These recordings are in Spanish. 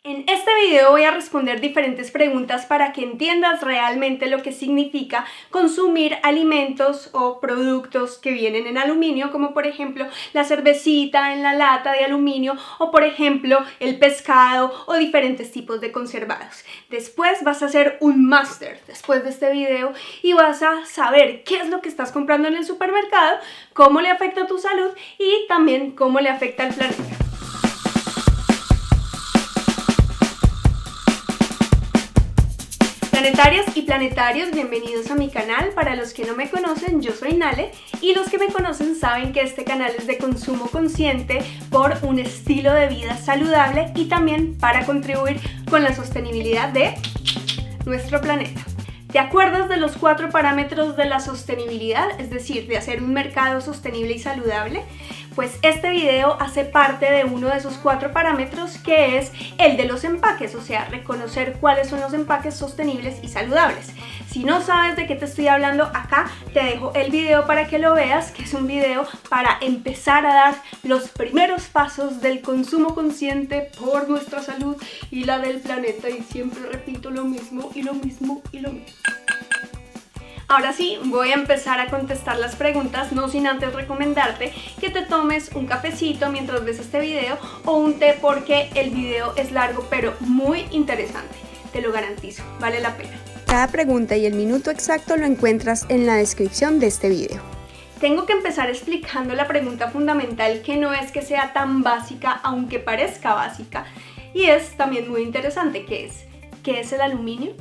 En este video voy a responder diferentes preguntas para que entiendas realmente lo que significa consumir alimentos o productos que vienen en aluminio, como por ejemplo la cervecita en la lata de aluminio o por ejemplo el pescado o diferentes tipos de conservados. Después vas a hacer un máster después de este video y vas a saber qué es lo que estás comprando en el supermercado, cómo le afecta a tu salud y también cómo le afecta al planeta. Planetarias y planetarios, bienvenidos a mi canal. Para los que no me conocen, yo soy Nale, y los que me conocen saben que este canal es de consumo consciente por un estilo de vida saludable y también para contribuir con la sostenibilidad de nuestro planeta. ¿Te acuerdas de los 4 parámetros de la sostenibilidad? Es decir, de hacer un mercado sostenible y saludable. Pues este video hace parte de uno de esos 4 parámetros, que es el de los empaques, o sea, reconocer cuáles son los empaques sostenibles y saludables. Si no sabes de qué te estoy hablando, acá te dejo el video para que lo veas, que es un video para empezar a dar los primeros pasos del consumo consciente por nuestra salud y la del planeta, y siempre repito lo mismo y lo mismo y lo mismo. Ahora sí, voy a empezar a contestar las preguntas, no sin antes recomendarte que te tomes un cafecito mientras ves este video o un té, porque el video es largo pero muy interesante, te lo garantizo, vale la pena. Cada pregunta y el minuto exacto lo encuentras en la descripción de este video. Tengo que empezar explicando la pregunta fundamental, que no es que sea tan básica, aunque parezca básica, y es también muy interesante, ¿qué es el aluminio?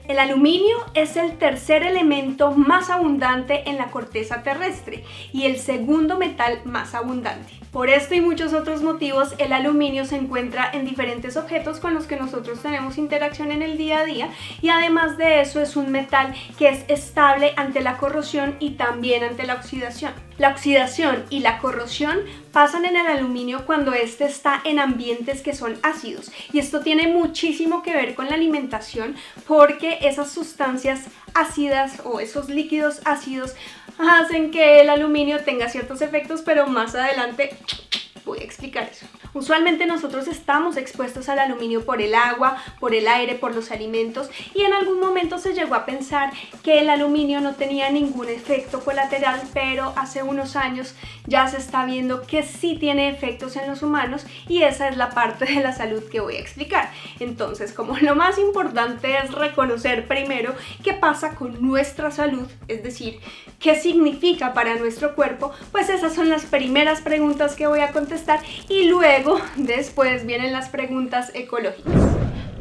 El aluminio es el tercer elemento más abundante en la corteza terrestre y el segundo metal más abundante. Por esto y muchos otros motivos, el aluminio se encuentra en diferentes objetos con los que nosotros tenemos interacción en el día a día, y además de eso es un metal que es estable ante la corrosión y también ante la oxidación. La oxidación y la corrosión pasan en el aluminio cuando este está en ambientes que son ácidos, y esto tiene muchísimo que ver con la alimentación, porque esas sustancias ácidas o esos líquidos ácidos hacen que el aluminio tenga ciertos efectos, pero más adelante voy a explicar eso. Usualmente nosotros estamos expuestos al aluminio por el agua, por el aire, por los alimentos, y en algún momento se llegó a pensar que el aluminio no tenía ningún efecto colateral, pero hace unos años ya se está viendo que sí tiene efectos en los humanos, y esa es la parte de la salud que voy a explicar. Entonces, como lo más importante es reconocer primero qué pasa con nuestra salud, es decir, qué significa para nuestro cuerpo, pues esas son las primeras preguntas que voy a contestar, y luego después vienen las preguntas ecológicas.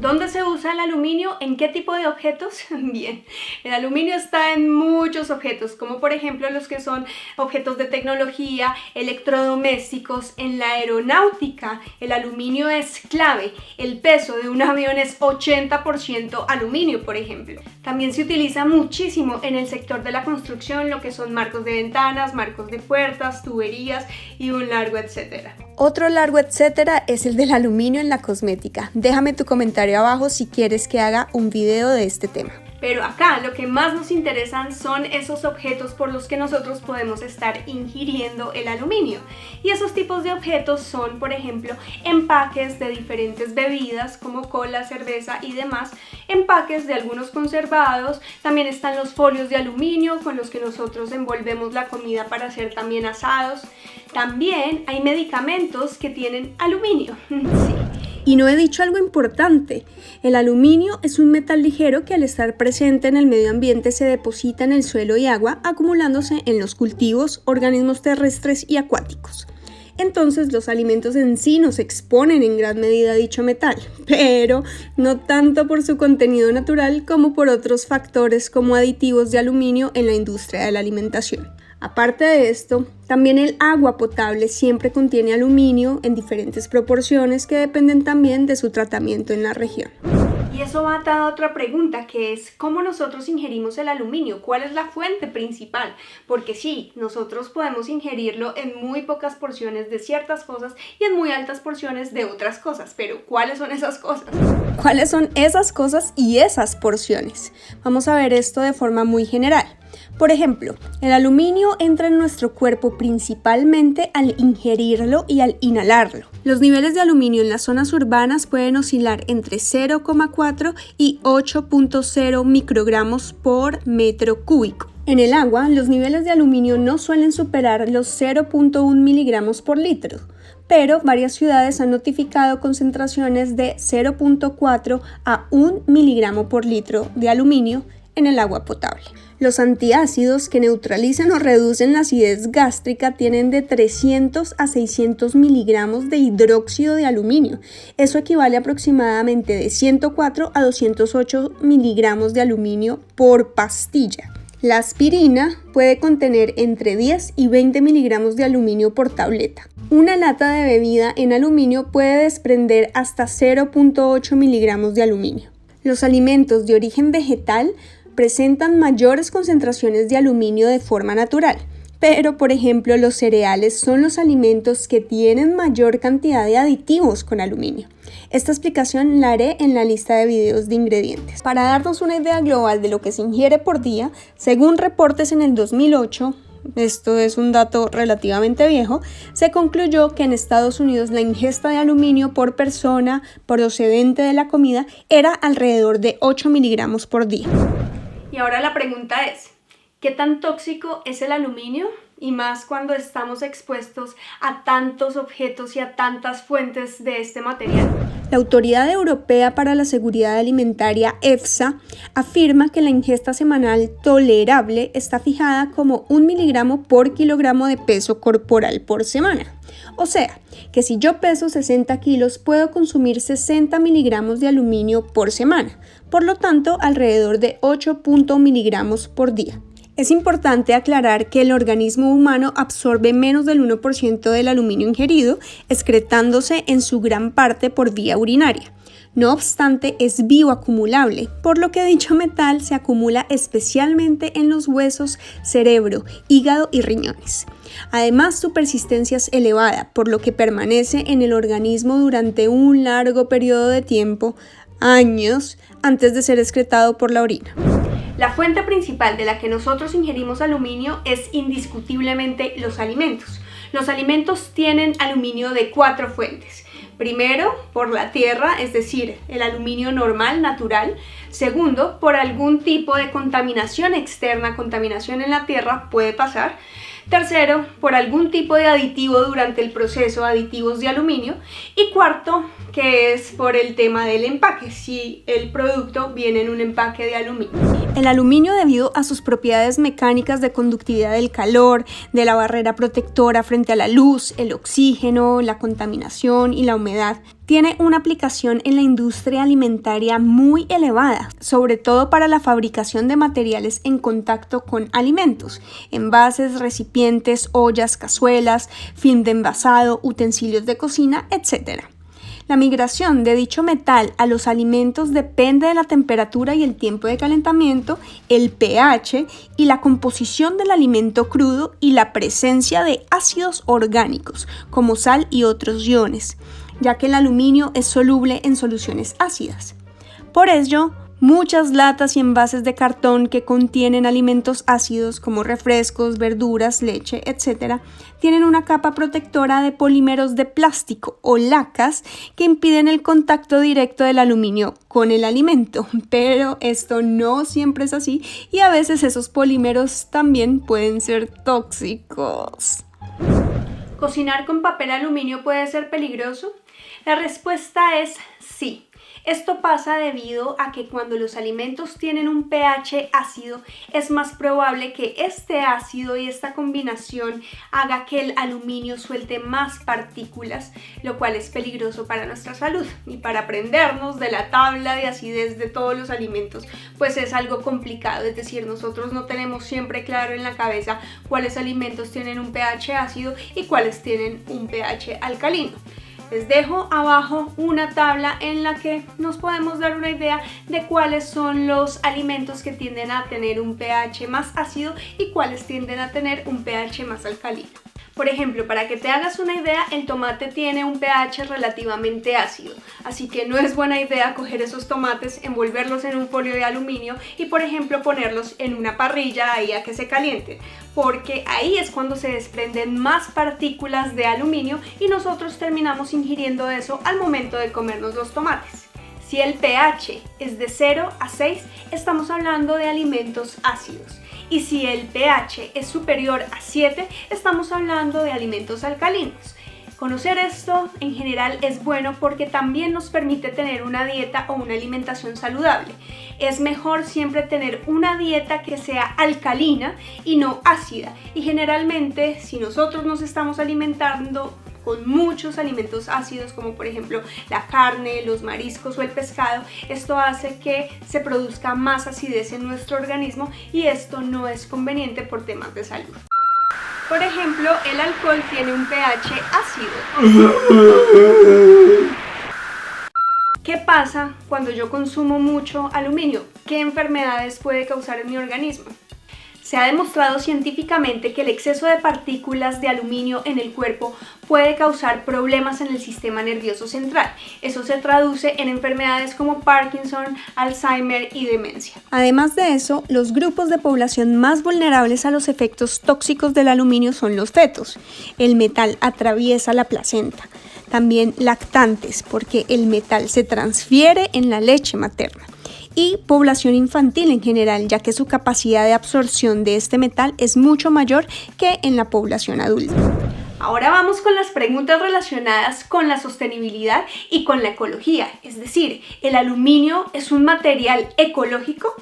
¿Dónde se usa el aluminio? ¿En qué tipo de objetos? Bien, el aluminio está en muchos objetos, como por ejemplo los que son objetos de tecnología, electrodomésticos, en la aeronáutica. El aluminio es clave. El peso de un avión es 80% aluminio, por ejemplo. También se utiliza muchísimo en el sector de la construcción, lo que son marcos de ventanas, marcos de puertas, tuberías y un largo etcétera. Otro largo etcétera es el del aluminio en la cosmética. Déjame tu comentario abajo si quieres que haga un video de este tema. Pero acá lo que más nos interesan son esos objetos por los que nosotros podemos estar ingiriendo el aluminio. Y esos tipos de objetos son, por ejemplo, empaques de diferentes bebidas como cola, cerveza y demás, empaques de algunos conservados, también están los folios de aluminio con los que nosotros envolvemos la comida para hacer también asados. También hay medicamentos que tienen aluminio. Sí. Y no he dicho algo importante. El aluminio es un metal ligero que al estar presente en el medio ambiente se deposita en el suelo y agua, acumulándose en los cultivos, organismos terrestres y acuáticos. Entonces los alimentos en sí nos exponen en gran medida a dicho metal, pero no tanto por su contenido natural como por otros factores como aditivos de aluminio en la industria de la alimentación. Aparte de esto, también el agua potable siempre contiene aluminio en diferentes proporciones que dependen también de su tratamiento en la región. Y eso va atado a otra pregunta, que es ¿cómo nosotros ingerimos el aluminio? ¿Cuál es la fuente principal? Porque sí, nosotros podemos ingerirlo en muy pocas porciones de ciertas cosas y en muy altas porciones de otras cosas, pero ¿cuáles son esas cosas? ¿Cuáles son esas cosas y esas porciones? Vamos a ver esto de forma muy general. Por ejemplo, el aluminio entra en nuestro cuerpo principalmente al ingerirlo y al inhalarlo. Los niveles de aluminio en las zonas urbanas pueden oscilar entre 0,4 y 8,0 microgramos por metro cúbico. En el agua, los niveles de aluminio no suelen superar los 0,1 miligramos por litro, pero varias ciudades han notificado concentraciones de 0,4 a 1 miligramo por litro de aluminio en el agua potable. Los antiácidos que neutralizan o reducen la acidez gástrica tienen de 300 a 600 miligramos de hidróxido de aluminio. Eso equivale aproximadamente de 104 a 208 miligramos de aluminio por pastilla. La aspirina puede contener entre 10 y 20 miligramos de aluminio por tableta. Una lata de bebida en aluminio puede desprender hasta 0,8 miligramos de aluminio. Los alimentos de origen vegetal presentan mayores concentraciones de aluminio de forma natural, pero por ejemplo los cereales son los alimentos que tienen mayor cantidad de aditivos con aluminio. Esta explicación la haré en la lista de videos de ingredientes. Para darnos una idea global de lo que se ingiere por día, según reportes en el 2008, esto es un dato relativamente viejo, se concluyó que en Estados Unidos la ingesta de aluminio por persona procedente de la comida era alrededor de 8 miligramos por día. Y ahora la pregunta es, ¿qué tan tóxico es el aluminio? Y más cuando estamos expuestos a tantos objetos y a tantas fuentes de este material. La Autoridad Europea para la Seguridad Alimentaria, EFSA, afirma que la ingesta semanal tolerable está fijada como 1 miligramo por kilogramo de peso corporal por semana. O sea, que si yo peso 60 kilos, puedo consumir 60 miligramos de aluminio por semana, por lo tanto, alrededor de 8 miligramos por día. Es importante aclarar que el organismo humano absorbe menos del 1% del aluminio ingerido, excretándose en su gran parte por vía urinaria. No obstante, es bioacumulable, por lo que dicho metal se acumula especialmente en los huesos, cerebro, hígado y riñones. Además, su persistencia es elevada, por lo que permanece en el organismo durante un largo periodo de tiempo, años, antes de ser excretado por la orina. La fuente principal de la que nosotros ingerimos aluminio es indiscutiblemente los alimentos. Los alimentos tienen aluminio de 4 fuentes. Primero, por la tierra, es decir, el aluminio normal, natural. Segundo, por algún tipo de contaminación externa, contaminación en la tierra puede pasar. Tercero, por algún tipo de aditivo durante el proceso, aditivos de aluminio. Y cuarto, que es por el tema del empaque, si el producto viene en un empaque de aluminio. El aluminio, debido a sus propiedades mecánicas de conductividad del calor, de la barrera protectora frente a la luz, el oxígeno, la contaminación y la humedad, tiene una aplicación en la industria alimentaria muy elevada, sobre todo para la fabricación de materiales en contacto con alimentos, envases, recipientes, ollas, cazuelas, film de envasado, utensilios de cocina, etc. La migración de dicho metal a los alimentos depende de la temperatura y el tiempo de calentamiento, el pH y la composición del alimento crudo y la presencia de ácidos orgánicos como sal y otros iones, ya que el aluminio es soluble en soluciones ácidas. Por ello, muchas latas y envases de cartón que contienen alimentos ácidos como refrescos, verduras, leche, etc., tienen una capa protectora de polímeros de plástico o lacas que impiden el contacto directo del aluminio con el alimento, pero esto no siempre es así y a veces esos polímeros también pueden ser tóxicos. ¿Cocinar con papel aluminio puede ser peligroso? La respuesta es sí. Esto pasa debido a que cuando los alimentos tienen un pH ácido, es más probable que este ácido y esta combinación haga que el aluminio suelte más partículas, lo cual es peligroso para nuestra salud. Y para aprendernos de la tabla de acidez de todos los alimentos, pues es algo complicado, es decir, nosotros no tenemos siempre claro en la cabeza cuáles alimentos tienen un pH ácido y cuáles tienen un pH alcalino. Les dejo abajo una tabla en la que nos podemos dar una idea de cuáles son los alimentos que tienden a tener un pH más ácido y cuáles tienden a tener un pH más alcalino. Por ejemplo, para que te hagas una idea, el tomate tiene un pH relativamente ácido, así que no es buena idea coger esos tomates, envolverlos en un folio de aluminio y, por ejemplo, ponerlos en una parrilla ahí a que se calienten, porque ahí es cuando se desprenden más partículas de aluminio y nosotros terminamos ingiriendo eso al momento de comernos los tomates. Si el pH es de 0 a 6, estamos hablando de alimentos ácidos. Y si el pH es superior a 7, estamos hablando de alimentos alcalinos. Conocer esto en general es bueno porque también nos permite tener una dieta o una alimentación saludable. Es mejor siempre tener una dieta que sea alcalina y no ácida. Y generalmente, si nosotros nos estamos alimentando con muchos alimentos ácidos, como por ejemplo la carne, los mariscos o el pescado, esto hace que se produzca más acidez en nuestro organismo y esto no es conveniente por temas de salud. Por ejemplo, el alcohol tiene un pH ácido. ¿Qué pasa cuando yo consumo mucho aluminio? ¿Qué enfermedades puede causar en mi organismo? Se ha demostrado científicamente que el exceso de partículas de aluminio en el cuerpo puede causar problemas en el sistema nervioso central. Eso se traduce en enfermedades como Parkinson, Alzheimer y demencia. Además de eso, los grupos de población más vulnerables a los efectos tóxicos del aluminio son los fetos. El metal atraviesa la placenta. También lactantes, porque el metal se transfiere en la leche materna. Y población infantil en general, ya que su capacidad de absorción de este metal es mucho mayor que en la población adulta. Ahora vamos con las preguntas relacionadas con la sostenibilidad y con la ecología, es decir, ¿el aluminio es un material ecológico?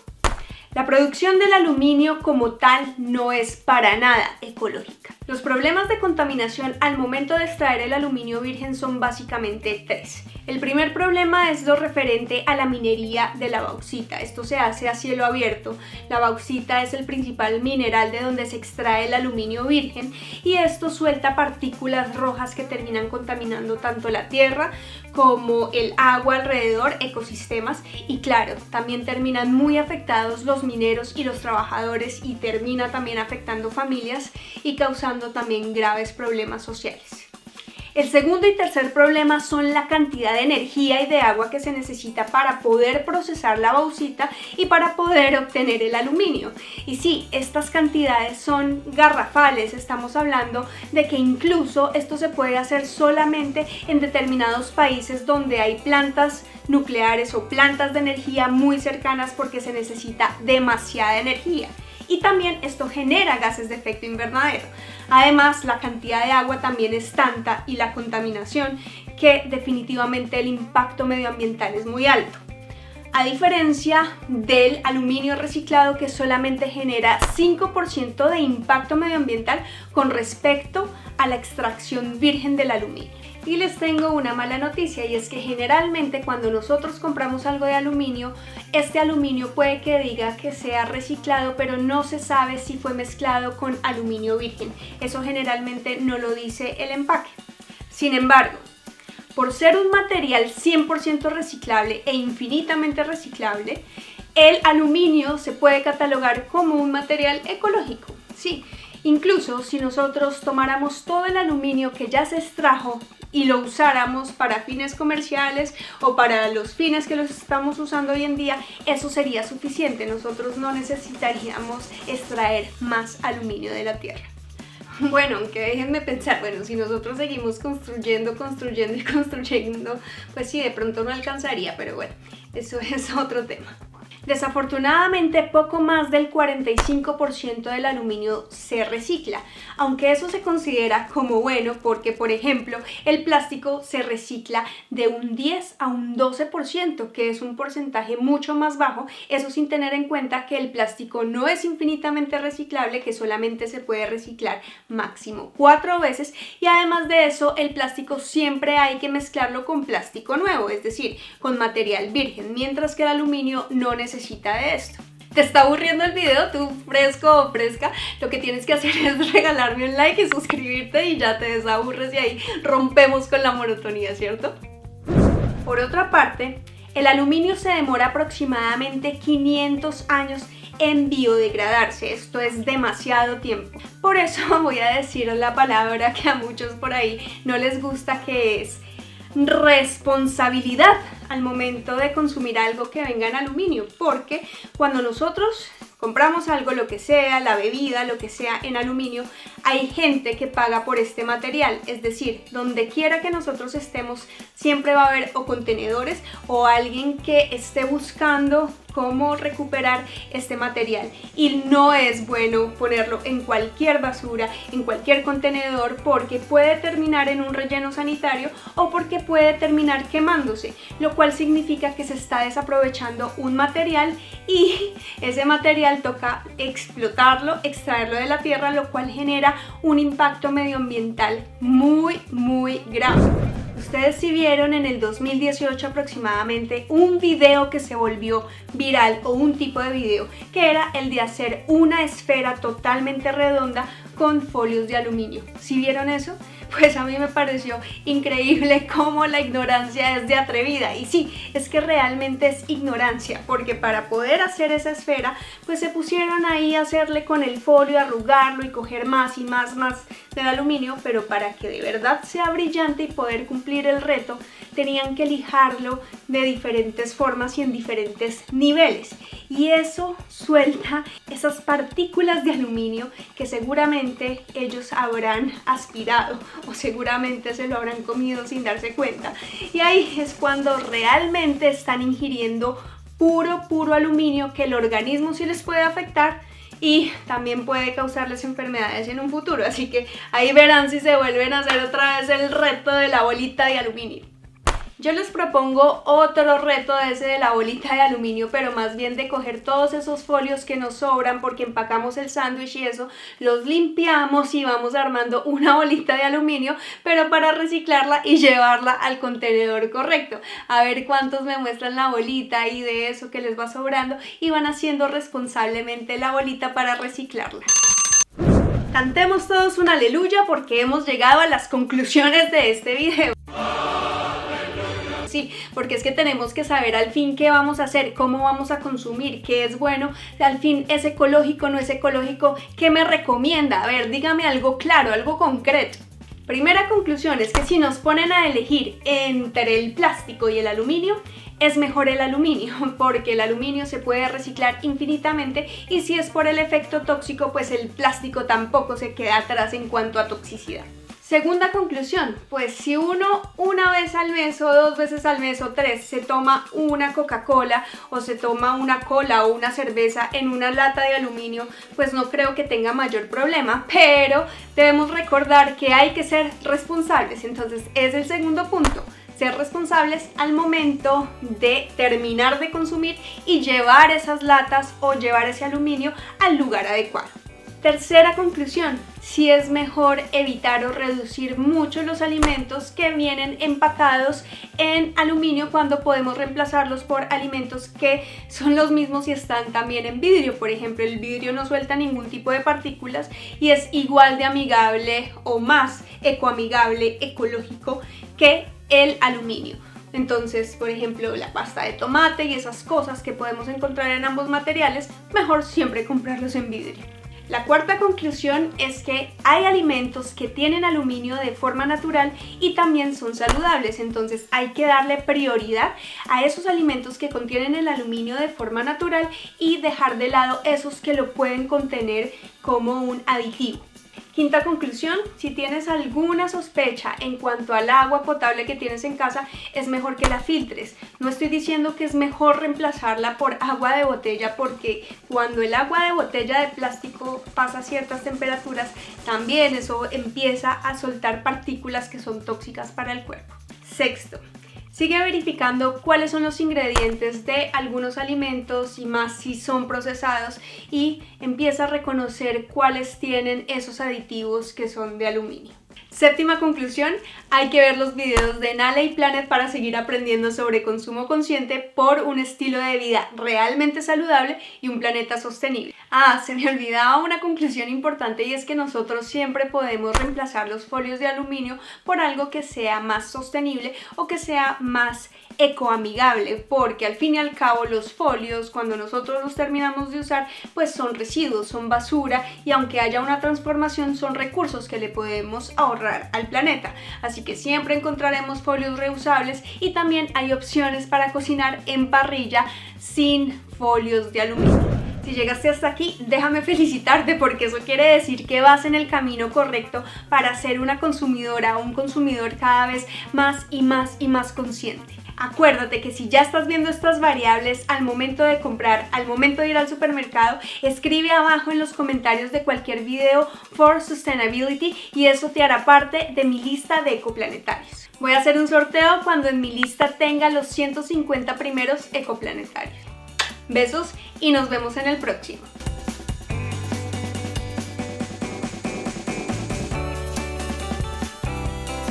La producción del aluminio como tal no es para nada ecológica. Los problemas de contaminación al momento de extraer el aluminio virgen son básicamente tres. El primer problema es lo referente a la minería de la bauxita. Esto se hace a cielo abierto. La bauxita es el principal mineral de donde se extrae el aluminio virgen y esto suelta partículas rojas que terminan contaminando tanto la tierra como el agua alrededor, ecosistemas, y claro, también terminan muy afectados los mineros y los trabajadores y termina también afectando familias y causando también graves problemas sociales. El segundo y tercer problema son la cantidad de energía y de agua que se necesita para poder procesar la bauxita y para poder obtener el aluminio. Y sí, estas cantidades son garrafales, estamos hablando de que incluso esto se puede hacer solamente en determinados países donde hay plantas nucleares o plantas de energía muy cercanas porque se necesita demasiada energía. Y también esto genera gases de efecto invernadero. Además, la cantidad de agua también es tanta y la contaminación que definitivamente el impacto medioambiental es muy alto. A diferencia del aluminio reciclado que solamente genera 5% de impacto medioambiental con respecto a la extracción virgen del aluminio. Y les tengo una mala noticia y es que generalmente cuando nosotros compramos algo de aluminio, este aluminio puede que diga que sea reciclado, pero no se sabe si fue mezclado con aluminio virgen. Eso generalmente no lo dice el empaque. Sin embargo, por ser un material 100% reciclable e infinitamente reciclable, el aluminio se puede catalogar como un material ecológico. Sí, incluso si nosotros tomáramos todo el aluminio que ya se extrajo y lo usáramos para fines comerciales o para los fines que los estamos usando hoy en día, eso sería suficiente. Nosotros no necesitaríamos extraer más aluminio de la tierra. Bueno, aunque déjenme pensar, bueno, si nosotros seguimos construyendo, pues sí, de pronto no alcanzaría, pero bueno, eso es otro tema. Desafortunadamente, poco más del 45% del aluminio se recicla, aunque eso se considera como bueno porque, por ejemplo, el plástico se recicla de un 10 a un 12%, que es un porcentaje mucho más bajo, eso sin tener en cuenta que el plástico no es infinitamente reciclable, que solamente se puede reciclar máximo 4 veces, y además de eso, el plástico siempre hay que mezclarlo con plástico nuevo, es decir, con material virgen, mientras que el aluminio no necesita de esto. ¿Te está aburriendo el video? Tú fresco o fresca, lo que tienes que hacer es regalarme un like y suscribirte y ya te desaburres y ahí rompemos con la monotonía, ¿cierto? Por otra parte, el aluminio se demora aproximadamente 500 años en biodegradarse. Esto es demasiado tiempo. Por eso voy a decir la palabra que a muchos por ahí no les gusta, que es responsabilidad al momento de consumir algo que venga en aluminio, porque cuando nosotros compramos algo, lo que sea, la bebida, lo que sea en aluminio, hay gente que paga por este material. Es decir, donde quiera que nosotros estemos, siempre va a haber o contenedores o alguien que esté buscando cómo recuperar este material, y no es bueno ponerlo en cualquier basura, en cualquier contenedor, porque puede terminar en un relleno sanitario o porque puede terminar quemándose, lo cual significa que se está desaprovechando un material y ese material toca explotarlo, extraerlo de la tierra, lo cual genera un impacto medioambiental muy grave. Ustedes sí vieron en el 2018 aproximadamente un video que se volvió viral, o un tipo de video, que era el de hacer una esfera totalmente redonda con folios de aluminio. ¿Sí vieron eso? Pues a mí me pareció increíble cómo la ignorancia es de atrevida. Y sí, es que realmente es ignorancia, porque para poder hacer esa esfera, pues se pusieron ahí a hacerle con el folio, arrugarlo y coger más y más del aluminio, pero para que de verdad sea brillante y poder cumplir el reto, tenían que lijarlo de diferentes formas y en diferentes niveles. Y eso suelta esas partículas de aluminio que seguramente ellos habrán aspirado o seguramente se lo habrán comido sin darse cuenta. Y ahí es cuando realmente están ingiriendo puro aluminio, que el organismo sí les puede afectar y también puede causarles enfermedades en un futuro. Así que ahí verán si se vuelven a hacer otra vez el reto de la bolita de aluminio. Yo les propongo otro reto de ese de la bolita de aluminio, pero más bien de coger todos esos folios que nos sobran porque empacamos el sándwich y eso, los limpiamos y vamos armando una bolita de aluminio, pero para reciclarla y llevarla al contenedor correcto. A ver cuántos me muestran la bolita y de eso que les va sobrando, y van haciendo responsablemente la bolita para reciclarla. Cantemos todos un aleluya porque hemos llegado a las conclusiones de este video. Sí, porque es que tenemos que saber al fin qué vamos a hacer, cómo vamos a consumir, qué es bueno, al fin es ecológico, no es ecológico, qué me recomienda. A ver, dígame algo claro, algo concreto. Primera conclusión es que si nos ponen a elegir entre el plástico y el aluminio, es mejor el aluminio, porque el aluminio se puede reciclar infinitamente, y si es por el efecto tóxico, pues el plástico tampoco se queda atrás en cuanto a toxicidad. Segunda conclusión, pues si uno una vez al mes o 2 veces al mes o 3 se toma una Coca-Cola o se toma una cola o una cerveza en una lata de aluminio, pues no creo que tenga mayor problema, pero debemos recordar que hay que ser responsables. Entonces es el segundo punto, ser responsables al momento de terminar de consumir y llevar esas latas o llevar ese aluminio al lugar adecuado. Tercera conclusión, sí es mejor evitar o reducir mucho los alimentos que vienen empacados en aluminio cuando podemos reemplazarlos por alimentos que son los mismos y están también en vidrio. Por ejemplo, el vidrio no suelta ningún tipo de partículas y es igual de amigable o más ecoamigable, ecológico que el aluminio. Entonces, por ejemplo, la pasta de tomate y esas cosas que podemos encontrar en ambos materiales, mejor siempre comprarlos en vidrio. La cuarta conclusión es que hay alimentos que tienen aluminio de forma natural y también son saludables, entonces hay que darle prioridad a esos alimentos que contienen el aluminio de forma natural y dejar de lado esos que lo pueden contener como un aditivo. Quinta conclusión, si tienes alguna sospecha en cuanto al agua potable que tienes en casa, es mejor que la filtres. No estoy diciendo que es mejor reemplazarla por agua de botella, porque cuando el agua de botella de plástico pasa a ciertas temperaturas, también eso empieza a soltar partículas que son tóxicas para el cuerpo. Sexto, sigue verificando cuáles son los ingredientes de algunos alimentos y más si son procesados, y empieza a reconocer cuáles tienen esos aditivos que son de aluminio. Séptima conclusión, hay que ver los videos de Nala y Planet para seguir aprendiendo sobre consumo consciente por un estilo de vida realmente saludable y un planeta sostenible. Se me olvidaba una conclusión importante, y es que nosotros siempre podemos reemplazar los folios de aluminio por algo que sea más sostenible o que sea más ecoamigable, porque al fin y al cabo los folios, cuando nosotros los terminamos de usar, pues son residuos, son basura, y aunque haya una transformación son recursos que le podemos ahorrar al planeta. Así que siempre encontraremos folios reusables, y también hay opciones para cocinar en parrilla sin folios de aluminio. Si llegaste hasta aquí, déjame felicitarte, porque eso quiere decir que vas en el camino correcto para ser una consumidora o un consumidor cada vez más y más consciente. Acuérdate que si ya estás viendo estas variables al momento de comprar, al momento de ir al supermercado, escribe abajo en los comentarios de cualquier video for sustainability y eso te hará parte de mi lista de ecoplanetarios. Voy a hacer un sorteo cuando en mi lista tenga los 150 primeros ecoplanetarios. Besos y nos vemos en el próximo.